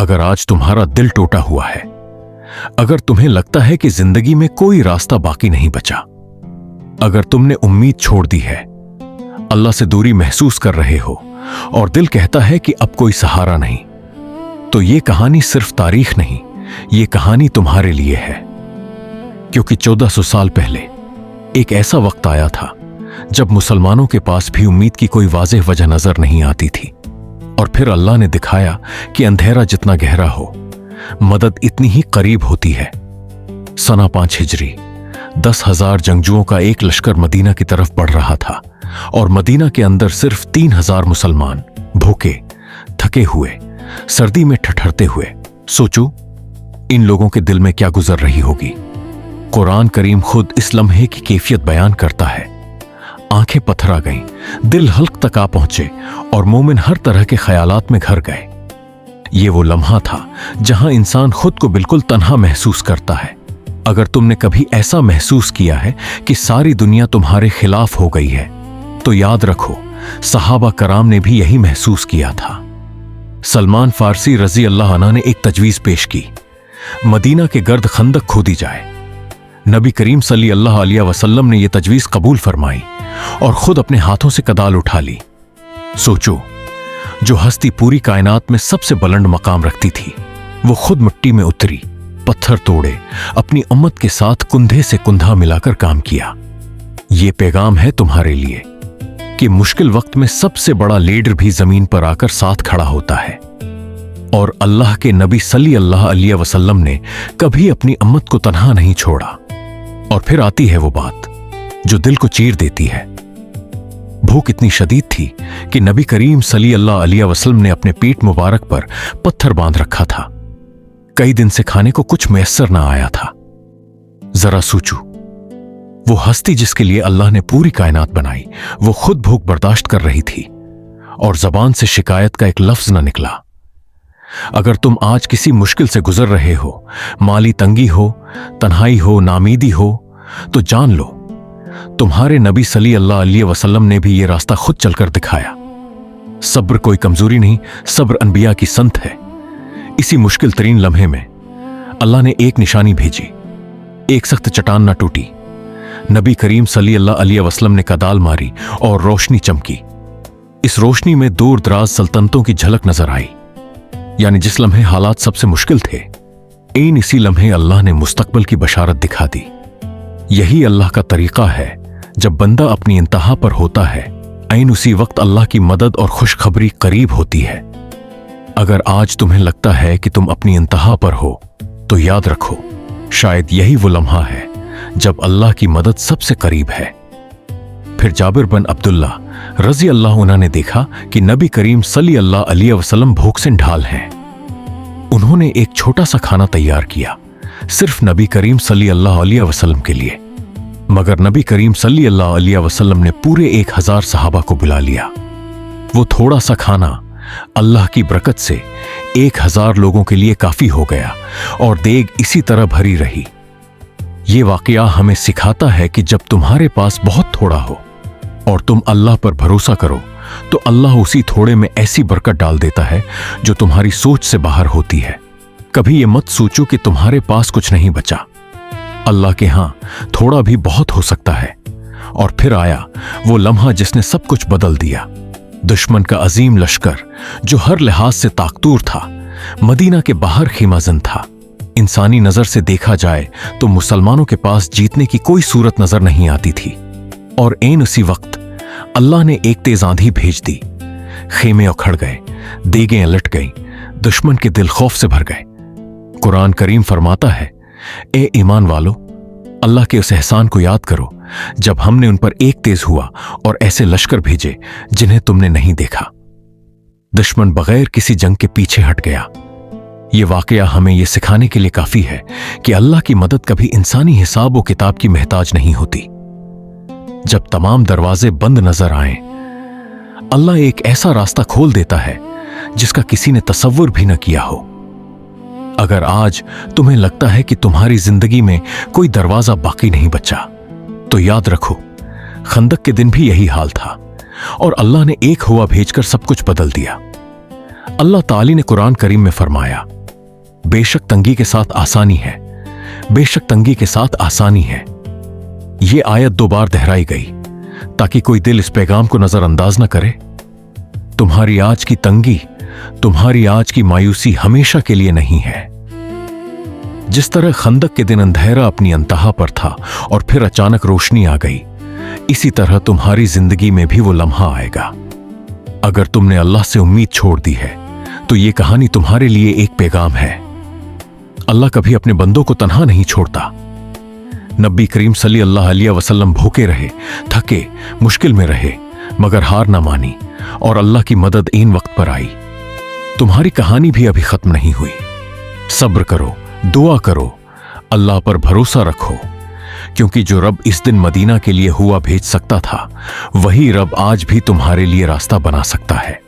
अगर आज तुम्हारा दिल टूटा हुआ है, अगर तुम्हें लगता है कि जिंदगी में कोई रास्ता बाकी नहीं बचा, अगर तुमने उम्मीद छोड़ दी है, अल्लाह से दूरी महसूस कर रहे हो और दिल कहता है कि अब कोई सहारा नहीं, तो ये कहानी सिर्फ तारीख नहीं, ये कहानी तुम्हारे लिए है। क्योंकि 1400 साल पहले एक ऐसा वक्त आया था जब मुसलमानों के पास भी उम्मीद की कोई वाज़ेह वजह नजर नहीं आती थी, और फिर अल्लाह ने दिखाया कि अंधेरा जितना गहरा हो, मदद इतनी ही करीब होती है। सना 5 हिजरी 10,000 जंगजुओं का एक लश्कर मदीना की तरफ बढ़ रहा था, और मदीना के अंदर सिर्फ 3,000 मुसलमान भूखे, थके हुए, सर्दी में ठठरते हुए। सोचो इन लोगों के दिल में क्या गुजर रही होगी। कुरान करीम खुद इस लम्हे की कैफियत बयान करता है। आंखें पथरा गईं, दिल हल्क तक आ पहुंचे और मोमिन हर तरह के ख्यालात में घर गए। ये वो लम्हा था जहां इंसान खुद को बिल्कुल तन्हा महसूस करता है। अगर तुमने कभी ऐसा महसूस किया है कि सारी दुनिया तुम्हारे खिलाफ हो गई है, तो याद रखो सहाबा कराम ने भी यही महसूस किया था। सलमान फारसी रजी अल्लाह अन्हु ने एक तजवीज पेश की, मदीना के गर्द खंदक खोदी जाए। नबी करीम सल्लल्लाहु अलैहि वसल्लम ने यह तजवीज कबूल फरमाई और खुद अपने हाथों से कदाल उठा ली। सोचो, जो हस्ती पूरी कायनात में सबसे बुलंद मकाम रखती थी, वो खुद मिट्टी में उतरी, पत्थर तोड़े, अपनी उम्मत के साथ कुंधे से कुंधा मिलाकर काम किया। ये पैगाम है तुम्हारे लिए कि मुश्किल वक्त में सबसे बड़ा लीडर भी जमीन पर आकर साथ खड़ा होता है। और अल्लाह के नबी सल्लल्लाहु अलैहि वसल्लम ने कभी अपनी उम्मत को तन्हा नहीं छोड़ा। और फिर आती है वो बात जो दिल को चीर देती है। भूख इतनी शदीद थी कि नबी करीम सल्लल्लाहु अलैहि वसल्लम ने अपने पेट मुबारक पर पत्थर बांध रखा था। कई दिन से खाने को कुछ मैसर ना आया था। जरा सोचो, वो हस्ती जिसके लिए अल्लाह ने पूरी कायनात बनाई, वो खुद भूख बर्दाश्त कर रही थी और जबान से शिकायत का एक लफ्ज ना निकला। अगर तुम आज किसी मुश्किल से गुजर रहे हो, माली तंगी हो, तन्हाई हो, नामीदी हो, तो जान लो तुम्हारे नबी सल्लल्लाहु अलैहि वसल्लम ने भी ये रास्ता खुद चलकर दिखाया। सब्र कोई कमजोरी नहीं, सब्र अनबिया की संत है। इसी मुश्किल तरीन लम्हे में अल्लाह ने एक निशानी भेजी, एक सख्त चट्टान ना टूटी। नबी करीम सल्लल्लाहु अलैहि वसल्लम ने कदाल मारी और रोशनी चमकी। इस रोशनी में दूर दराज सल्तनतों की झलक नजर आई। यानी जिस लम्हे हालात सबसे मुश्किल थे, इसी लम्हे अल्लाह ने मुस्तकबिल की बशारत दिखा दी। यही अल्लाह का तरीका है, जब बंदा अपनी इंतहा पर होता है, ऐन उसी वक्त अल्लाह की मदद और खुशखबरी करीब होती है। अगर आज तुम्हें लगता है कि तुम अपनी इंतहा पर हो, तो याद रखो शायद यही वो लम्हा है जब अल्लाह की मदद सबसे करीब है। फिर जाबिर बिन अब्दुल्ला रजी अल्लाह अन्हु ने देखा कि नबी करीम सल्लल्लाहु अलैहि वसल्लम भूख से ढाल हैं। उन्होंने एक छोटा सा खाना तैयार किया, सिर्फ नबी करीम सल्लल्लाहु अलैहि वसल्लम के लिए। मगर नबी करीम सल्लल्लाहु अलैहि वसल्लम ने पूरे 1000 सहाबा को बुला लिया। वो थोड़ा सा खाना अल्लाह की बरकत से 1000 लोगों के लिए काफी हो गया और देग इसी तरह भरी रही। ये वाकया हमें सिखाता है कि जब तुम्हारे पास बहुत थोड़ा हो और तुम अल्लाह पर भरोसा करो, तो अल्लाह उसी थोड़े में ऐसी बरकत डाल देता है जो तुम्हारी सोच से बाहर होती है। कभी ये मत सोचो कि तुम्हारे पास कुछ नहीं बचा। अल्लाह के हां थोड़ा भी बहुत हो सकता है। और फिर आया वो लम्हा जिसने सब कुछ बदल दिया। दुश्मन का अजीम लश्कर जो हर लिहाज से ताकतूर था, मदीना के बाहर खीमाजन था। इंसानी नजर से देखा जाए तो मुसलमानों के पास जीतने की कोई सूरत नजर नहीं आती थी। और ऐन उसी वक्त अल्लाह ने एक तेज आंधी भेज दी। खेमे उखड़ गए, देगें उलट गईं, दुश्मन के दिल खौफ से भर गए। कुरान करीम फरमाता है, ए ईमान वालो, अल्लाह के उस एहसान को याद करो जब हमने उन पर एक तेज हुआ और ऐसे लश्कर भेजे जिन्हें तुमने नहीं देखा। दुश्मन बगैर किसी जंग के पीछे हट गया। ये वाकया हमें यह सिखाने के लिए काफी है कि अल्लाह की मदद कभी इंसानी हिसाब व किताब की मोहताज नहीं होती। जब तमाम दरवाजे बंद नजर आएं, अल्लाह एक ऐसा रास्ता खोल देता है जिसका किसी ने तसव्वुर भी न किया हो। अगर आज तुम्हें लगता है कि तुम्हारी जिंदगी में कोई दरवाजा बाकी नहीं बचा, तो याद रखो खंदक के दिन भी यही हाल था और अल्लाह ने एक हुआ भेजकर सब कुछ बदल दिया। अल्लाह ताली ने कुरान करीम में फरमाया, बेशक तंगी के साथ आसानी है, बेशक तंगी के साथ आसानी है। यह आयत 2 बार दोहराई गई ताकि कोई दिल इस पैगाम को नजरअंदाज न करे। तुम्हारी आज की तंगी, तुम्हारी आज की मायूसी हमेशा के लिए नहीं है। जिस तरह खंदक के दिन अंधेरा अपनी अंतहा पर था और फिर अचानक रोशनी आ गई, इसी तरह तुम्हारी जिंदगी में भी वो लम्हा आएगा। अगर तुमने अल्लाह से उम्मीद छोड़ दी है तो ये कहानी तुम्हारे लिए एक पैगाम है। अल्लाह कभी अपने बंदों को तन्हा नहीं छोड़ता। नबी करीम सल्लल्लाहु अलैहि वसल्लम भूखे रहे, थके, मुश्किल में रहे, मगर हार ना मानी और अल्लाह की मदद इन वक्त पर आई। तुम्हारी कहानी भी अभी खत्म नहीं हुई। सब्र करो, दुआ करो, अल्लाह पर भरोसा रखो, क्योंकि जो रब इस दिन मदीना के लिए हुआ भेज सकता था, वही रब आज भी तुम्हारे लिए रास्ता बना सकता है।